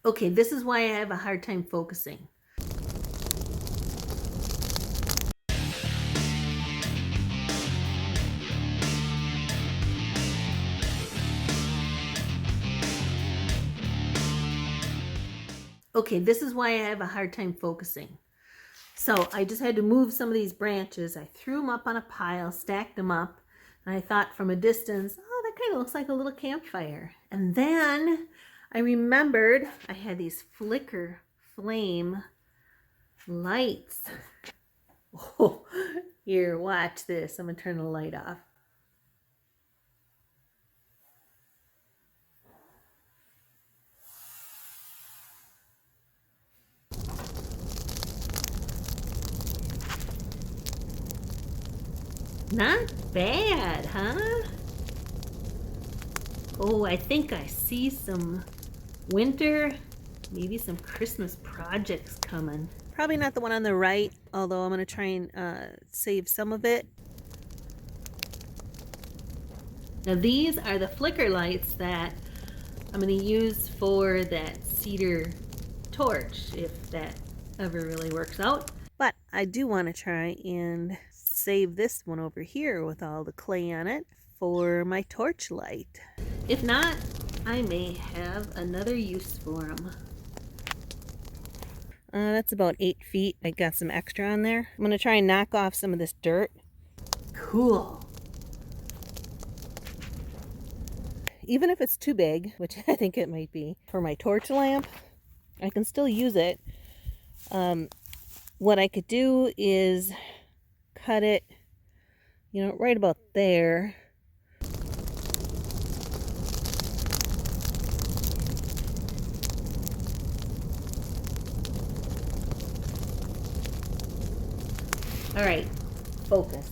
Okay, this is why I have a hard time focusing. Okay, this is why I have a hard time focusing. So I just had to move some of these branches. I threw them up on a pile, stacked them up, and I thought from a distance, oh, that kind of looks like a little campfire. And then I remembered I had these flicker flame lights. Oh, here, watch this. I'm gonna turn the light off. Not bad, huh? Oh, I think I see some winter, maybe some Christmas projects coming. Probably not the one on the right, although I'm going to try and save some of it. Now these are the flicker lights that I'm going to use for that cedar torch, if that ever really works out. But I do want to try and save this one over here with all the clay on it for my torch light. If not, I may have another use for them. That's about 8 feet. I got some extra on there. I'm going to try and knock off some of this dirt. Cool. Even if it's too big, which I think it might be, for my torch lamp, I can still use it. What I could do is cut it, right about there. All right, focus.